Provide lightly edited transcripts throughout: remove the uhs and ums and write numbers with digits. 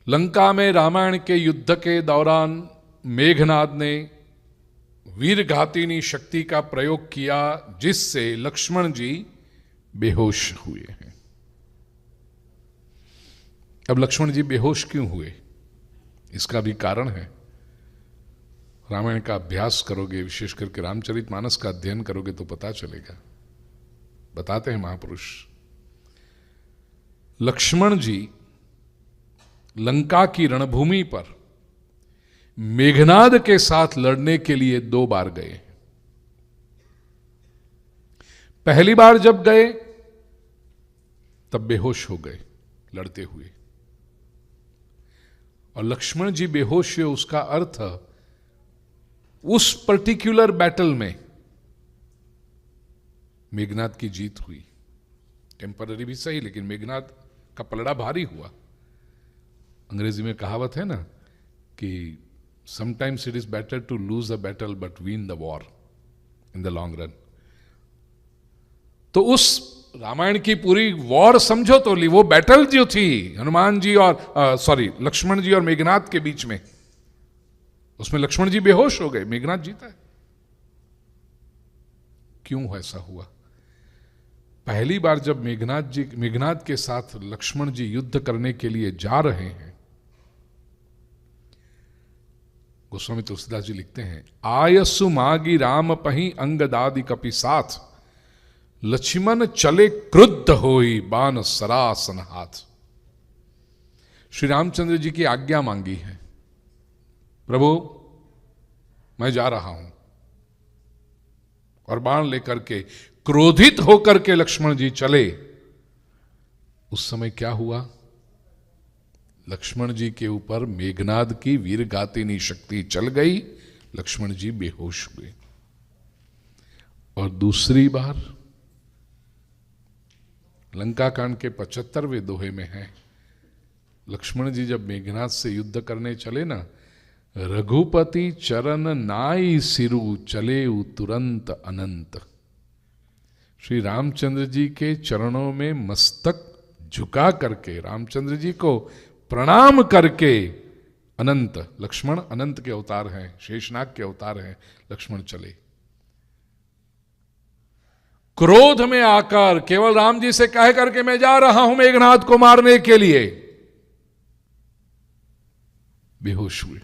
लंका में रामायण के युद्ध के दौरान मेघनाद ने वीरघातिनी शक्ति का प्रयोग किया, जिससे लक्ष्मण जी बेहोश हुए हैं। अब लक्ष्मण जी बेहोश क्यों हुए, इसका भी कारण है। रामायण का अभ्यास करोगे, विशेष करके रामचरितमानस का अध्ययन करोगे तो पता चलेगा। बताते हैं महापुरुष, लक्ष्मण जी लंका की रणभूमि पर मेघनाद के साथ लड़ने के लिए 2 बार गए। पहली बार जब गए तब बेहोश हो गए लड़ते हुए, और लक्ष्मण जी बेहोश हुए, उसका अर्थ उस पर्टिकुलर बैटल में मेघनाद की जीत हुई। टेम्पररी भी सही, लेकिन मेघनाद का पलड़ा भारी हुआ। अंग्रेजी में कहावत है ना कि sometimes it is better to lose a battle but win the war in the long run. तो उस रामायण की पूरी वॉर समझो तो ली, वो बैटल जो थी हनुमान जी और लक्ष्मण जी और मेघनाद के बीच में, उसमें लक्ष्मण जी बेहोश हो गए, मेघनाद जीता है। क्यों ऐसा हुआ? पहली बार जब मेघनाद के साथ लक्ष्मण जी युद्ध करने के लिए जा रहे हैं, गोस्वामी तुलसीदास जी लिखते हैं, आयसु मागी राम पही अंगदादि कपि साथ, लक्ष्मण चले क्रुद्ध होई बाण सरासन हाथ। श्री रामचंद्र जी की आज्ञा मांगी है, प्रभु मैं जा रहा हूं, और बाण लेकर के क्रोधित होकर के लक्ष्मण जी चले। उस समय क्या हुआ? लक्ष्मण जी के ऊपर मेघनाद की वीरगातिनी शक्ति चल गई, लक्ष्मण जी बेहोश हुए। और दूसरी बार लंका कांड के 75वें दोहे में है, लक्ष्मण जी जब मेघनाद से युद्ध करने चले ना, रघुपति चरण नाई सिरु चले तुरंत अनंत। श्री रामचंद्र जी के चरणों में मस्तक झुका करके, रामचंद्र जी को प्रणाम करके, अनंत, लक्ष्मण अनंत के अवतार हैं, शेषनाग के अवतार हैं, लक्ष्मण चले। क्रोध में आकर केवल राम जी से कह करके मैं जा रहा हूं मेघनाद को मारने के लिए, बेहोश हुए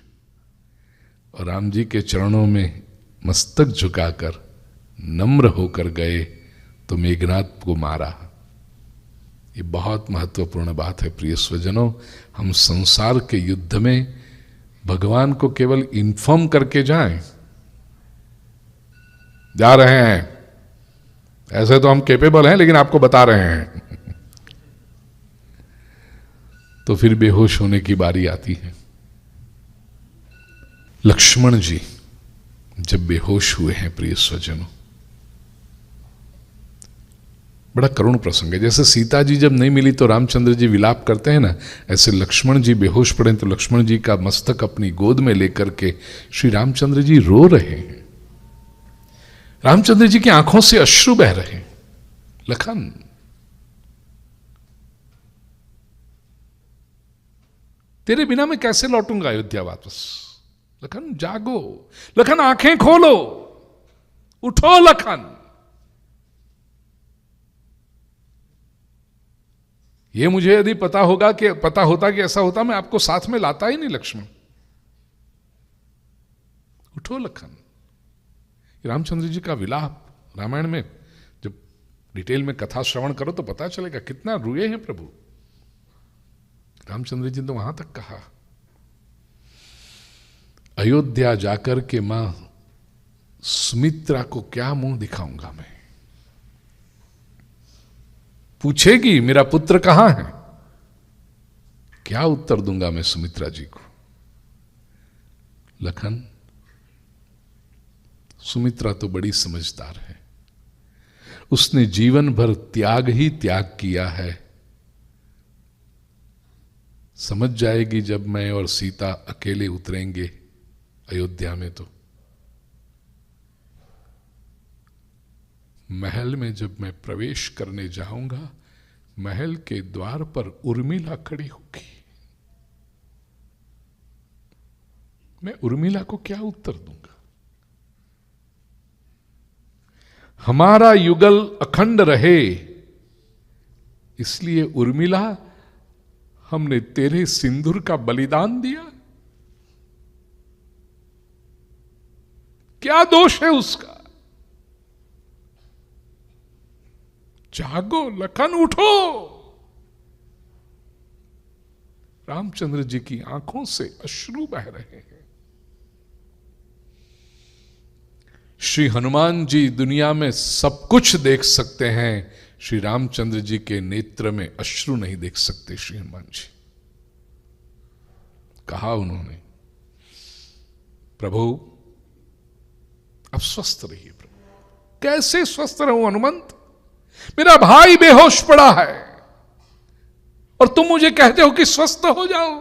और राम जी के चरणों में मस्तक झुकाकर नम्र होकर गए तो मेघनाद को मारा। ये बहुत महत्वपूर्ण बात है प्रिय स्वजनों। हम संसार के युद्ध में भगवान को केवल इन्फॉर्म करके जाएं, जा रहे हैं, ऐसे तो हम कैपेबल हैं, लेकिन आपको बता रहे हैं तो फिर बेहोश होने की बारी आती है। लक्ष्मण जी जब बेहोश हुए हैं प्रिय स्वजनों, बड़ा करुण प्रसंग है। जैसे सीता जी जब नहीं मिली तो रामचंद्र जी विलाप करते हैं ना, ऐसे लक्ष्मण जी बेहोश पड़े तो लक्ष्मण जी का मस्तक अपनी गोद में लेकर के श्री रामचंद्र जी रो रहे हैं। रामचंद्र जी की आंखों से अश्रु बह रहे हैं। लखन, तेरे बिना मैं कैसे लौटूंगा अयोध्या वापस? लखन जागो, लखन आंखें खोलो, उठो लखन। ये मुझे यदि पता होता कि ऐसा होता, मैं आपको साथ में लाता ही नहीं लक्ष्मण। उठो लखन। रामचंद्र जी का विलाप रामायण में जब डिटेल में कथा श्रवण करो तो पता चलेगा कितना रोए हैं प्रभु। रामचंद्र जी ने तो वहां तक कहा, अयोध्या जाकर के मां सुमित्रा को क्या मुंह दिखाऊंगा मैं? पूछेगी मेरा पुत्र कहां है, क्या उत्तर दूंगा मैं सुमित्रा जी को? लखन, सुमित्रा तो बड़ी समझदार है, उसने जीवन भर त्याग ही त्याग किया है। समझ जाएगी जब मैं और सीता अकेले उतरेंगे अयोध्या में तो। महल में जब मैं प्रवेश करने जाऊंगा, महल के द्वार पर उर्मिला खड़ी होगी। मैं उर्मिला को क्या उत्तर दूंगा? हमारा युगल अखंड रहे, इसलिए उर्मिला हमने तेरे सिंदूर का बलिदान दिया। क्या दोष है उसका? जागो लखन, उठो। रामचंद्र जी की आंखों से अश्रु बह रहे हैं। श्री हनुमान जी दुनिया में सब कुछ देख सकते हैं, श्री रामचंद्र जी के नेत्र में अश्रु नहीं देख सकते। श्री हनुमान जी कहा उन्होंने, प्रभु अब स्वस्थ रहिए। प्रभु कैसे स्वस्थ रहूं हनुमंत? मेरा भाई बेहोश पड़ा है और तुम मुझे कहते हो कि स्वस्थ हो जाओ।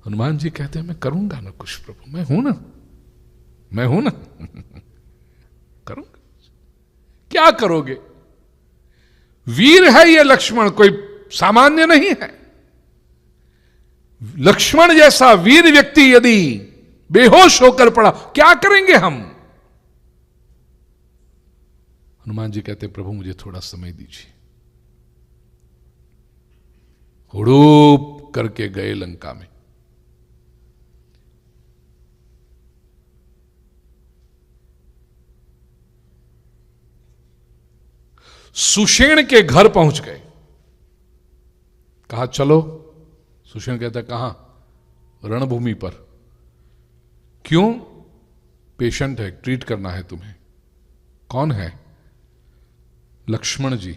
हनुमान जी कहते हैं, मैं करूंगा ना कुछ प्रभु, मैं हूं ना करूंगा। क्या करोगे? वीर है ये लक्ष्मण, कोई सामान्य नहीं है। लक्ष्मण जैसा वीर व्यक्ति यदि बेहोश होकर पड़ा, क्या करेंगे हम? हनुमान जी कहते, प्रभु मुझे थोड़ा समय दीजिए। हुड़ूप करके गए लंका में। सुषेण के घर पहुंच गए। कहा चलो। सुषेण कहता, कहां? रणभूमि पर। क्यों? पेशेंट है, ट्रीट करना है तुम्हें। कौन है? लक्ष्मण जी।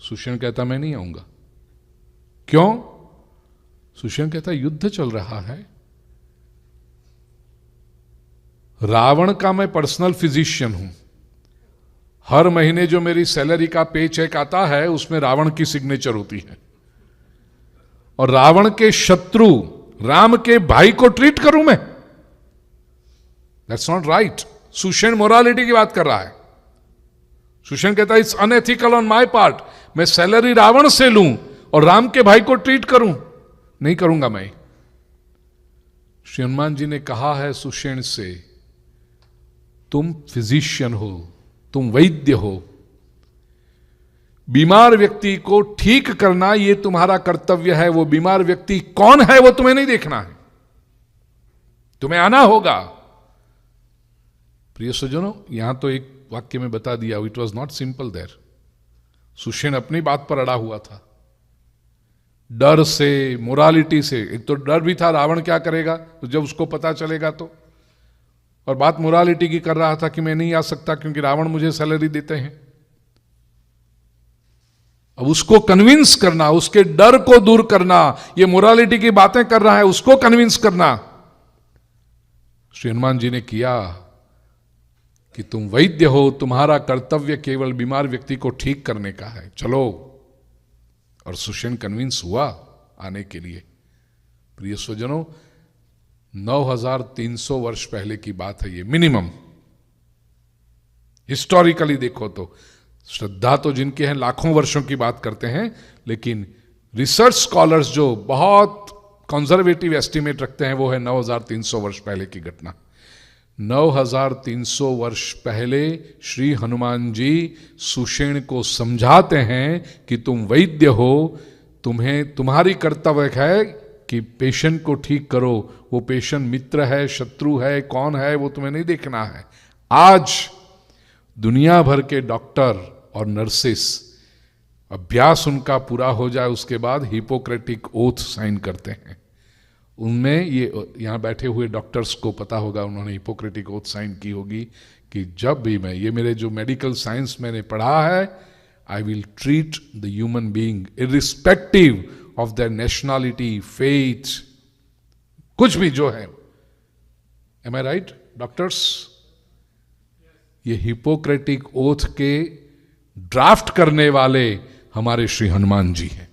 सुषेण कहता, मैं नहीं आऊंगा। क्यों? सुषेण कहता, युद्ध चल रहा है। रावण का मैं पर्सनल फिजिशियन हूं। हर महीने जो मेरी सैलरी का पे चेक आता है उसमें रावण की सिग्नेचर होती है, और रावण के शत्रु राम के भाई को ट्रीट करूं मैं? That's not right. Sushen morality की बात कर रहा है। सुषेण कहता है, it's unethical on my part. मैं सैलरी रावण से लूं और राम के भाई को ट्रीट करूं? नहीं करूंगा मैं। श्री हनुमान जी ने कहा है सुषेण से, तुम फिजिशियन हो, तुम वैद्य हो, बीमार व्यक्ति को ठीक करना यह तुम्हारा कर्तव्य है। वो बीमार व्यक्ति कौन है वो तुम्हें नहीं देखना है, तुम्हें आना होगा। प्रिय सज्जनों, यहां तो एक वाक्य में बता दिया, it was not simple there. Sushen अपनी बात पर अड़ा हुआ था, डर से, मोरालिटी से। एक तो डर भी था रावण क्या करेगा तो जब उसको पता चलेगा तो, और बात मोरालिटी की कर रहा था कि मैं नहीं आ सकता क्योंकि रावण मुझे सैलरी देते हैं। अब उसको कन्विंस करना, उसके डर को दूर करना, ये मोरालिटी की बातें कर रहा है, उसको कन्विंस करना श्री हनुमान जी ने किया कि तुम वैद्य हो, तुम्हारा कर्तव्य केवल बीमार व्यक्ति को ठीक करने का है, चलो। और सुषेण कन्विंस हुआ आने के लिए। प्रिय स्वजनों, 9300 वर्ष पहले की बात है ये, मिनिमम। हिस्टोरिकली देखो तो श्रद्धा तो जिनके हैं लाखों वर्षों की बात करते हैं, लेकिन रिसर्च स्कॉलर्स जो बहुत कंजर्वेटिव एस्टिमेट रखते हैं वो है 9300 वर्ष पहले की घटना। 9300 वर्ष पहले श्री हनुमान जी सुषेण को समझाते हैं कि तुम वैद्य हो, तुम्हें तुम्हारी कर्तव्य है कि पेशेंट को ठीक करो। वो पेशेंट मित्र है, शत्रु है, कौन है वो तुम्हें नहीं देखना है। आज दुनिया भर के डॉक्टर और नर्सेस, अभ्यास उनका पूरा हो जाए उसके बाद हिपोक्रेटिक ओथ साइन करते हैं। उनमें ये यहां बैठे हुए डॉक्टर्स को पता होगा, उन्होंने हिपोक्रेटिक ओथ साइन की होगी कि जब भी मैं, ये मेरे जो मेडिकल साइंस मैंने पढ़ा है, I will treat the human being irrespective of their nationality, faith, कुछ भी जो है। एम आई राइट डॉक्टर्स? ये हिपोक्रेटिक ओथ के ड्राफ्ट करने वाले हमारे श्री हनुमान जी हैं।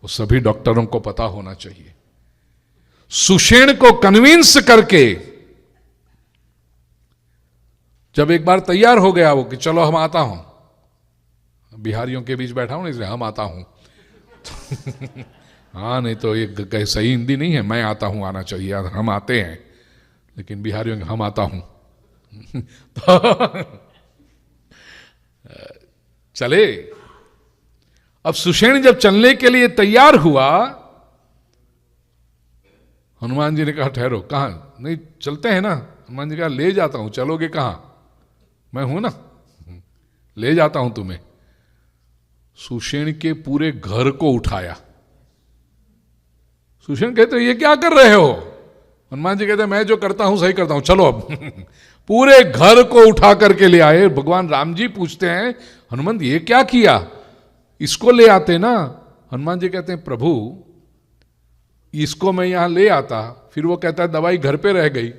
वो सभी डॉक्टरों को पता होना चाहिए। सुषेण को कन्विंस करके जब एक बार तैयार हो गया वो कि चलो हम आता हूं, बिहारियों के बीच बैठा हूं इसलिए हम आता हूं हाँ, नहीं तो ये सही हिंदी नहीं है, मैं आता हूं आना चाहिए, हम आते हैं, लेकिन बिहारियों हम आता हूं। तो चले। अब सुषेण जब चलने के लिए तैयार हुआ, हनुमान जी ने कहा ठहरो, कहां? नहीं चलते हैं ना। हनुमान जी कहा ले जाता हूं, चलोगे कहां? मैं हूं ना, ले जाता हूं तुम्हें। सुषेण के पूरे घर को उठाया। सुषेण कहते ये क्या कर रहे हो? हनुमान जी कहते मैं जो करता हूं सही करता हूं, चलो अब। पूरे घर को उठा करके ले आए। भगवान राम जी पूछते हैं हनुमंत ये क्या किया? इसको ले आते ना। हनुमान जी कहते हैं प्रभु इसको मैं यहां ले आता, फिर वो कहता है दवाई घर पे रह गई।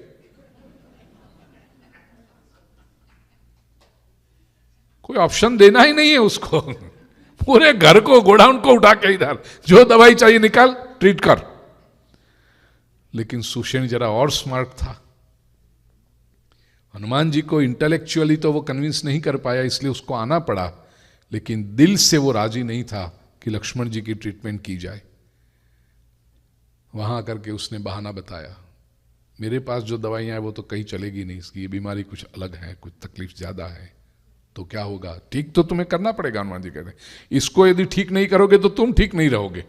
कोई ऑप्शन देना ही नहीं है उसको। पूरे घर को, गोडाउन को उठा के इधर, जो दवाई चाहिए निकाल, ट्रीट कर। लेकिन सुषेण जरा और स्मार्ट था। हनुमान जी को इंटेलेक्चुअली तो वो कन्विंस नहीं कर पाया, इसलिए उसको आना पड़ा, लेकिन दिल से वो राजी नहीं था कि लक्ष्मण जी की ट्रीटमेंट की जाए। वहां आकर के उसने बहाना बताया, मेरे पास जो दवाइयां हैं वो तो कहीं चलेगी नहीं, इसकी ये बीमारी कुछ अलग है, कुछ तकलीफ ज्यादा है, तो क्या होगा? ठीक तो तुम्हें करना पड़ेगा। हनुमान जी कहते हैं इसको यदि ठीक नहीं करोगे तो तुम ठीक नहीं रहोगे,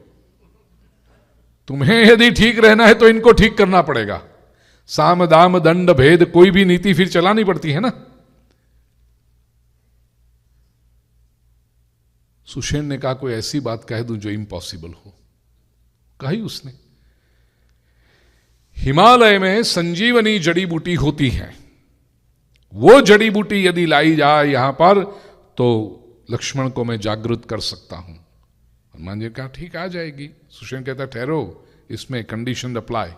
तुम्हें यदि ठीक रहना है तो इनको ठीक करना पड़ेगा। साम दाम दंड भेद, कोई भी नीति फिर चलानी पड़ती है ना। सुषेण ने कहा कोई ऐसी बात कह दूं जो इम्पॉसिबल हो। कही उसने, हिमालय में संजीवनी जड़ी बूटी होती है, वो जड़ी बूटी यदि लाई जाए यहां पर तो लक्ष्मण को मैं जागृत कर सकता हूं। हनुमान जी कहा ठीक आ जाएगी। सुषेण कहता ठहरो, इसमें कंडीशन अप्लाई,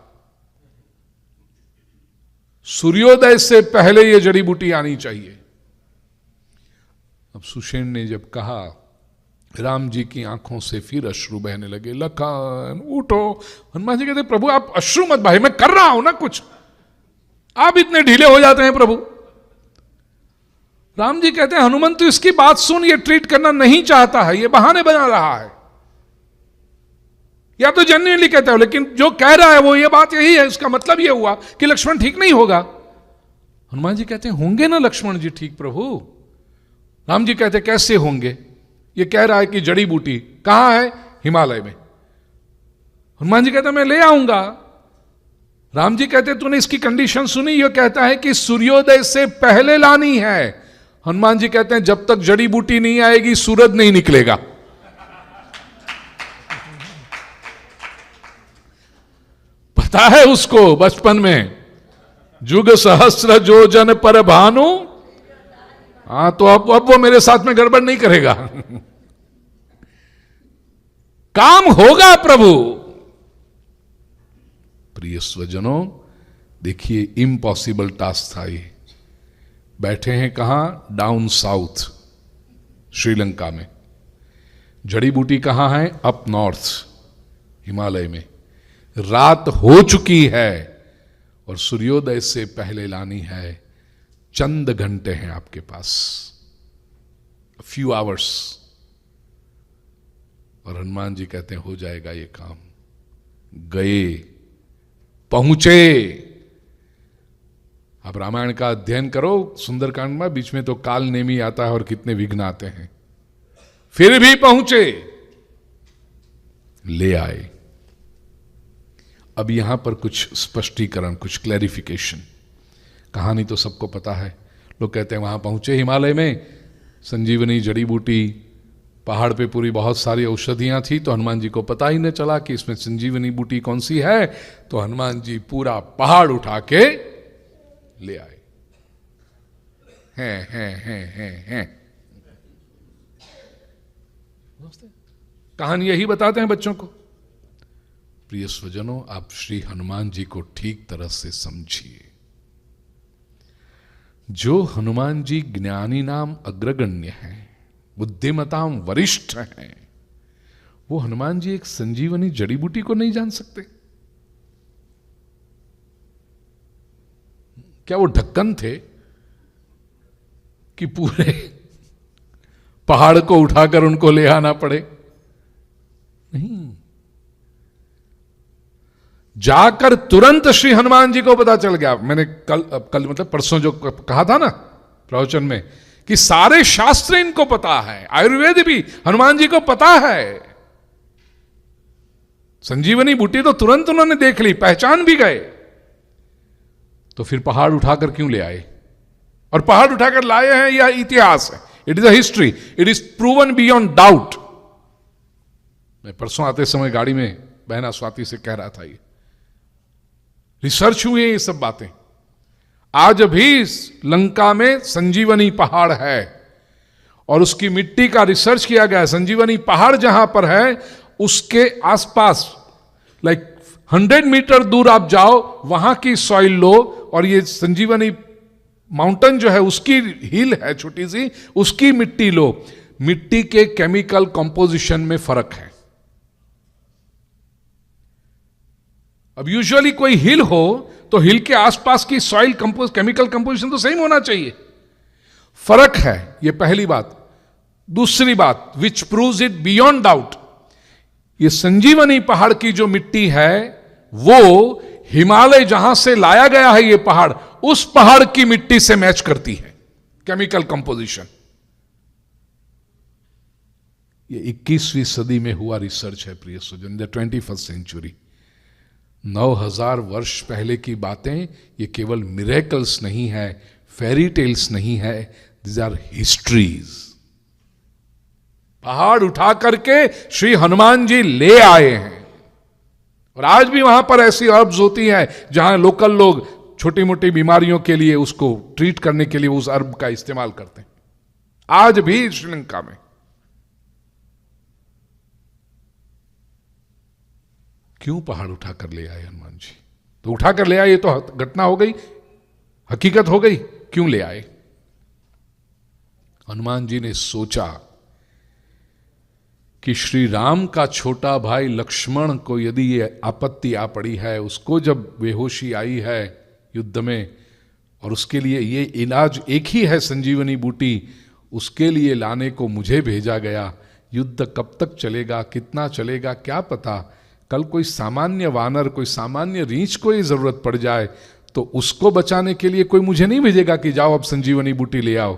सूर्योदय से पहले ये जड़ी बूटी आनी चाहिए। अब सुषेण ने जब कहा, राम जी की आंखों से फिर अश्रु बहने लगे। लखन उठो। हनुमान जी कहते प्रभु आप अश्रु मत भाई, मैं कर रहा हूं ना कुछ, आप इतने ढीले हो जाते हैं प्रभु। राम जी कहते हैं हनुमान तू इसकी बात सुन, ये ट्रीट करना नहीं चाहता है, ये बहाने बना रहा है, या तो जेन्युइनली कहता है, लेकिन जो कह रहा है वो ये बात यही है, इसका मतलब ये हुआ कि लक्ष्मण ठीक नहीं होगा। हनुमान जी कहते हैं होंगे ना लक्ष्मण जी ठीक प्रभु। राम जी कहते कैसे होंगे? ये कह रहा है कि जड़ी बूटी कहां है? हिमालय में। हनुमान जी कहते मैं ले आऊंगा। राम जी कहते तूने इसकी कंडीशन सुनी? ये कहता है कि सूर्योदय से पहले लानी है। हनुमान जी कहते हैं जब तक जड़ी बूटी नहीं आएगी सूरज नहीं निकलेगा। पता है उसको बचपन में, जुग सहस्र जो जन पर भानु। हाँ तो अब वो मेरे साथ में गड़बड़ नहीं करेगा। काम होगा प्रभु। प्रिय स्वजनों देखिए इम्पॉसिबल टास्क था ये। बैठे हैं कहां? डाउन साउथ श्रीलंका में। जड़ी बूटी कहां है? अप नॉर्थ हिमालय में। रात हो चुकी है और सूर्योदय से पहले लानी है। चंद घंटे हैं आपके पास, फ्यू आवर्स। और हनुमान जी कहते हैं हो जाएगा ये काम। गए, पहुंचे। आप रामायण का अध्ययन करो, सुंदरकांड में बीच में तो काल नेमी आता है और कितने विघ्न आते हैं, फिर भी पहुंचे, ले आए। अब यहां पर कुछ स्पष्टीकरण, कुछ क्लैरिफिकेशन। कहानी तो सबको पता है। लोग कहते हैं वहां पहुंचे हिमालय में, संजीवनी जड़ी बूटी, पहाड़ पे पूरी बहुत सारी औषधियां थी, तो हनुमान जी को पता ही न चला कि इसमें संजीवनी बूटी कौन सी है। तो हनुमान जी पूरा पहाड़ उठा के ले आए। हैं। कहानी यही बताते हैं बच्चों को। प्रिय स्वजनों आप श्री हनुमान जी को ठीक तरह से समझिए। जो हनुमान जी ज्ञानी नाम अग्रगण्य हैं, बुद्धिमताम वरिष्ठ हैं, वो हनुमान जी एक संजीवनी जड़ी बूटी को नहीं जान सकते? क्या वो ढक्कन थे कि पूरे पहाड़ को उठाकर उनको ले आना पड़े? नहीं। जाकर तुरंत श्री हनुमान जी को पता चल गया। मैंने कल मतलब परसों जो कहा था ना प्रवचन में कि सारे शास्त्र इनको पता है, आयुर्वेद भी हनुमान जी को पता है। संजीवनी बूटी तो तुरंत उन्होंने देख ली, पहचान भी गए। तो फिर पहाड़ उठाकर क्यों ले आए? और पहाड़ उठाकर लाए हैं, यह इतिहास है, it is a history, it is proven beyond doubt. मैं परसों आते समय गाड़ी में बहना स्वाति से कह रहा था, ये रिसर्च हुई है ये सब बातें। आज भी लंका में संजीवनी पहाड़ है और उसकी मिट्टी का रिसर्च किया गया है। संजीवनी पहाड़ जहां पर है उसके आसपास 100 मीटर दूर आप जाओ, वहां की सॉइल लो, और ये संजीवनी माउंटेन जो है उसकी हिल है छोटी सी, उसकी मिट्टी लो, मिट्टी के केमिकल कंपोजिशन में फर्क है। अब यूजुअली कोई हिल हो तो हिल के आसपास की सॉइल केमिकल कंपोजिशन तो सेम होना चाहिए, फर्क है, ये पहली बात। दूसरी बात विच प्रूव्स इट बियॉन्ड डाउट, ये संजीवनी पहाड़ की जो मिट्टी है वो हिमालय जहां से लाया गया है ये पहाड़, उस पहाड़ की मिट्टी से मैच करती है केमिकल कंपोजिशन। ये 21वीं सदी में हुआ रिसर्च है प्रिय स्वजन, द 21st सेंचुरी। 9000 वर्ष पहले की बातें, ये केवल मिरेकल्स नहीं है, फेरी टेल्स नहीं है, दीज आर हिस्ट्रीज। पहाड़ उठा करके श्री हनुमान जी ले आए हैं। और आज भी वहां पर ऐसी हर्ब्स होती हैं जहां लोकल लोग छोटी मोटी बीमारियों के लिए उसको ट्रीट करने के लिए उस हर्ब का इस्तेमाल करते हैं, आज भी श्रीलंका में। क्यों पहाड़ उठाकर ले आए हनुमान जी? तो उठाकर ले आए, ये तो घटना हो गई, हकीकत हो गई। क्यों ले आए? हनुमान जी ने सोचा कि श्री राम का छोटा भाई लक्ष्मण को यदि ये आपत्ति आ पड़ी है, उसको जब बेहोशी आई है युद्ध में, और उसके लिए ये इलाज एक ही है संजीवनी बूटी, उसके लिए लाने को मुझे भेजा गया। युद्ध कब तक चलेगा, कितना चलेगा, क्या पता, कल कोई सामान्य वानर, कोई सामान्य रीछ को ये जरूरत पड़ जाए तो उसको बचाने के लिए कोई मुझे नहीं भेजेगा कि जाओ अब संजीवनी बूटी ले आओ।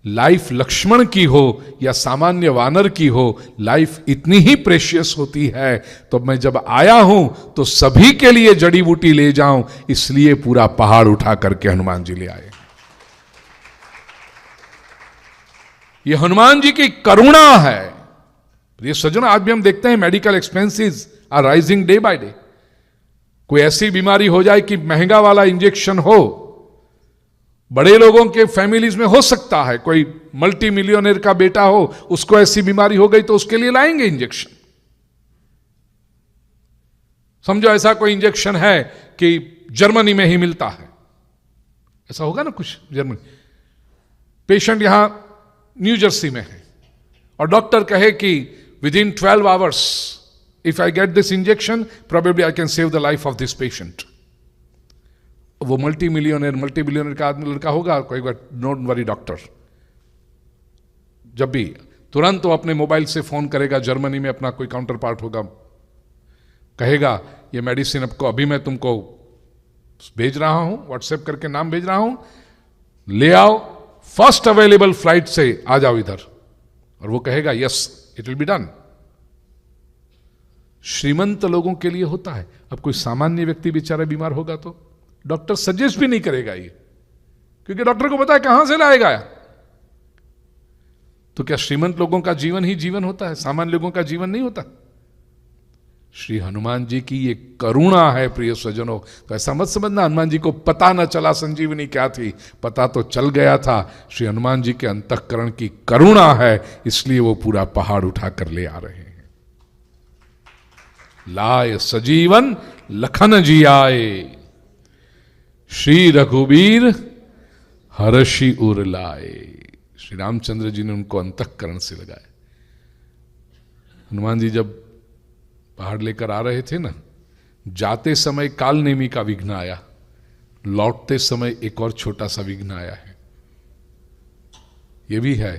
लाइफ लक्ष्मण की हो या सामान्य वानर की हो, लाइफ इतनी ही प्रेशियस होती है। तो मैं जब आया हूं तो सभी के लिए जड़ी बूटी ले जाऊं, इसलिए पूरा पहाड़ उठा करके हनुमान जी ले आए। ये हनुमान जी की करुणा है। ये सज्जनों, आज भी हम देखते हैं medical expenses are rising day by day. कोई ऐसी बीमारी हो जाए कि महंगा वाला इंजेक्शन हो, बड़े लोगों के फैमिलीज में हो सकता है, कोई मल्टी मिलियनर का बेटा हो, उसको ऐसी बीमारी हो गई तो उसके लिए लाएंगे इंजेक्शन। समझो ऐसा कोई इंजेक्शन है कि जर्मनी में ही मिलता है, ऐसा होगा ना कुछ जर्मनी। पेशेंट यहां न्यू जर्सी में है और डॉक्टर कहे कि with in 12 hours if I get this injection probably I can save the life of this patient. वो मल्टी बिलियनर का आदमी लड़का होगा, कोई बार डोंट वरी डॉक्टर, जब भी तुरंत वो अपने मोबाइल से फोन करेगा, जर्मनी में अपना कोई काउंटर पार्ट होगा, कहेगा ये मेडिसिन आपको अभी मैं तुमको भेज रहा हूं, व्हाट्सएप करके नाम भेज रहा हूं, ले आओ, फर्स्ट अवेलेबल फ्लाइट से आ जाओ इधर। और वो कहेगा yes it will be done. श्रीमंत लोगों के लिए होता है। अब कोई सामान्य व्यक्ति बेचारा बीमार होगा तो डॉक्टर सजेस्ट भी नहीं करेगा ये, क्योंकि डॉक्टर को पता है कहां से लाएगा। तो क्या श्रीमंत लोगों का जीवन ही जीवन होता है, सामान्य लोगों का जीवन नहीं होता? श्री हनुमान जी की ये करुणा है प्रिय स्वजनों। तो ऐसा मत समझना हनुमान जी को पता न चला संजीवनी क्या थी, पता तो चल गया था। श्री हनुमान जी के अंतःकरण की करुणा है, इसलिए वो पूरा पहाड़ उठा कर ले आ रहे हैं। लाय सजीवन लखन जी आए, श्री रघुबीर हर्षि उर लाए। श्री रामचंद्र जी ने उनको अंतःकरण से लगाया। हनुमान जी जब पहाड़ लेकर आ रहे थे ना, जाते समय काल नेमी का विघ्न आया, लौटते समय एक और छोटा सा विघ्न आया है। यह भी है,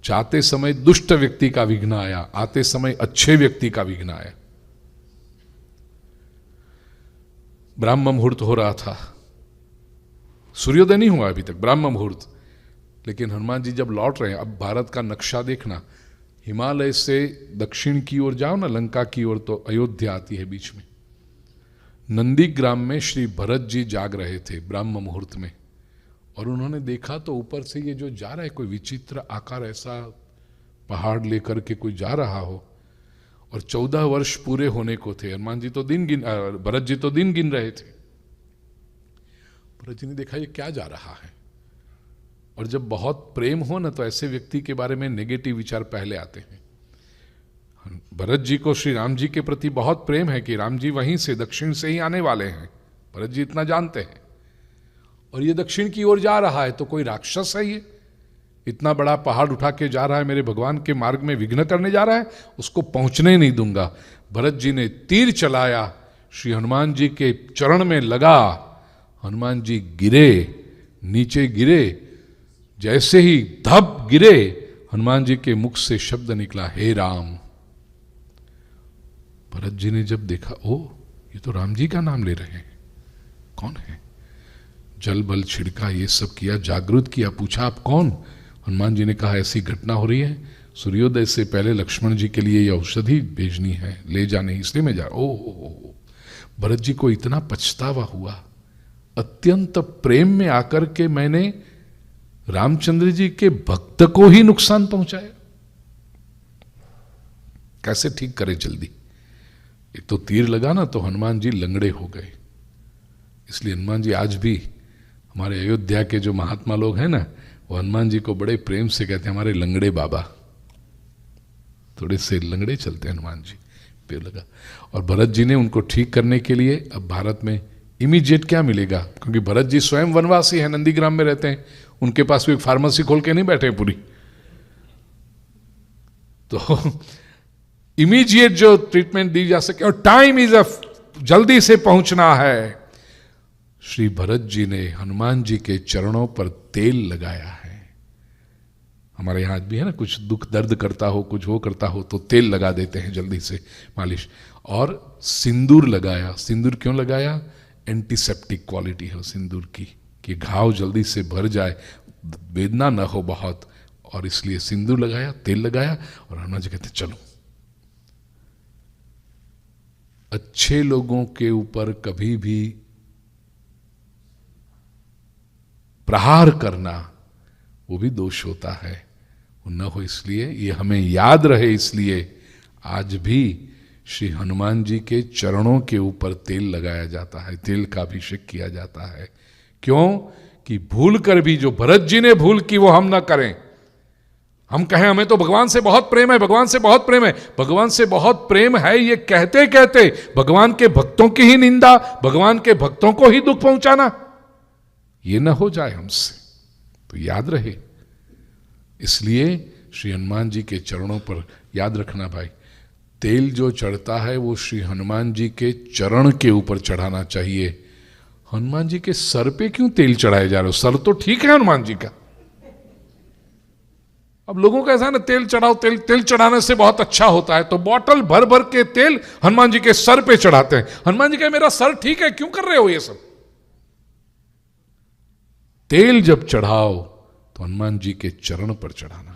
जाते समय दुष्ट व्यक्ति का विघ्न आया, आते समय अच्छे व्यक्ति का विघ्न आया। ब्राह्म मुहूर्त हो रहा था, सूर्योदय नहीं हुआ अभी तक, ब्राह्म मुहूर्त। लेकिन हनुमान जी जब लौट रहे हैं, अब भारत का नक्शा देखना, हिमालय से दक्षिण की ओर जाओ ना, लंका की ओर, तो अयोध्या आती है बीच में। नंदीग्राम में श्री भरत जी जाग रहे थे ब्राह्म मुहूर्त में, और उन्होंने देखा तो ऊपर से ये जो जा रहा है, कोई विचित्र आकार, ऐसा पहाड़ लेकर के कोई जा रहा हो, और 14 वर्ष पूरे होने को थे। हनुमान जी तो भरत जी तो दिन गिन रहे थे। भरत जी ने देखा ये क्या जा रहा है, और जब बहुत प्रेम हो ना तो ऐसे व्यक्ति के बारे में नेगेटिव विचार पहले आते हैं। भरत जी को श्री राम जी के प्रति बहुत प्रेम है कि राम जी वहीं से दक्षिण से ही आने वाले हैं, भरत जी इतना जानते हैं, और ये दक्षिण की ओर जा रहा है तो कोई राक्षस है, ये इतना बड़ा पहाड़ उठा के जा रहा है, मेरे भगवान के मार्ग में विघ्न करने जा रहा है, उसको पहुंचने नहीं दूंगा। भरत जी ने तीर चलाया, श्री हनुमान जी के चरण में लगा, हनुमान जी गिरे, नीचे गिरे, जैसे ही धप गिरे, हनुमान जी के मुख से शब्द निकला, हे राम। भरत जी ने जब देखा, ओ ये तो राम जी का नाम ले रहे हैं, कौन है? जल बल छिड़का, ये सब किया, जागृत किया, पूछा आप कौन? हनुमान जी ने कहा ऐसी घटना हो रही है, सूर्योदय से पहले लक्ष्मण जी के लिए ये औषधि भेजनी है, ले जाने, इसलिए मैं जा। ओ भरत जी को इतना पछतावा हुआ, अत्यंत प्रेम में आकर के मैंने रामचंद्र जी के भक्त को ही नुकसान पहुंचाया, कैसे ठीक करे जल्दी। एक तो तीर लगा ना तो हनुमान जी लंगड़े हो गए। इसलिए हनुमान जी आज भी हमारे अयोध्या के जो महात्मा लोग हैं ना, वो हनुमान जी को बड़े प्रेम से कहते हैं हमारे लंगड़े बाबा, थोड़े से लंगड़े चलते हैं हनुमान जी, पेड़ लगा। और भरत जी ने उनको ठीक करने के लिए अब भारत में इमीडिएट क्या मिलेगा, क्योंकि भरत जी स्वयं वनवासी हैं, नंदीग्राम में रहते हैं, उनके पास भी एक फार्मेसी खोल के नहीं बैठे पूरी, तो इमीडिएट जो ट्रीटमेंट दी जा सके, और टाइम इज जल्दी से पहुंचना है। श्री भरत जी ने हनुमान जी के चरणों पर तेल लगाया है। हमारे यहां आज भी है ना, कुछ दुख दर्द करता हो, कुछ वो करता हो तो तेल लगा देते हैं जल्दी से, मालिश। और सिंदूर लगाया। सिंदूर क्यों लगाया? एंटीसेप्टिक क्वालिटी है सिंदूर की, कि घाव जल्दी से भर जाए, वेदना न हो बहुत, और इसलिए सिंदूर लगाया, तेल लगाया। और हनुमान जी कहते चलो, अच्छे लोगों के ऊपर कभी भी प्रहार करना वो भी दोष होता है, वो न हो, इसलिए ये हमें याद रहे, इसलिए आज भी श्री हनुमान जी के चरणों के ऊपर तेल लगाया जाता है, तेल का अभिषेक किया जाता है। क्यों? कि भूल कर भी, जो भरत जी ने भूल की वो हम ना करें। हम कहें हमें तो भगवान से बहुत प्रेम है, भगवान से बहुत प्रेम है, भगवान से बहुत प्रेम है, ये कहते कहते भगवान के भक्तों की ही निंदा, भगवान के भक्तों को ही दुख पहुंचाना, ये ना हो जाए हमसे, तो याद रहे। इसलिए श्री हनुमान जी के चरणों पर याद रखना भाई, तेल जो चढ़ता है वो श्री हनुमान जी के चरण के ऊपर चढ़ाना चाहिए। हनुमान जी के सर पे क्यों तेल चढ़ाए जा रहे हो? सर तो ठीक है हनुमान जी का। अब लोगों का ऐसा है ना, तेल चढ़ाओ, तेल चढ़ाने से बहुत अच्छा होता है, तो बॉटल भर भर के तेल हनुमान जी के सर पे चढ़ाते हैं। हनुमान जी कहे मेरा सर ठीक है, क्यों कर रहे हो ये सब? तेल जब चढ़ाओ तो हनुमान जी के चरण पर चढ़ाना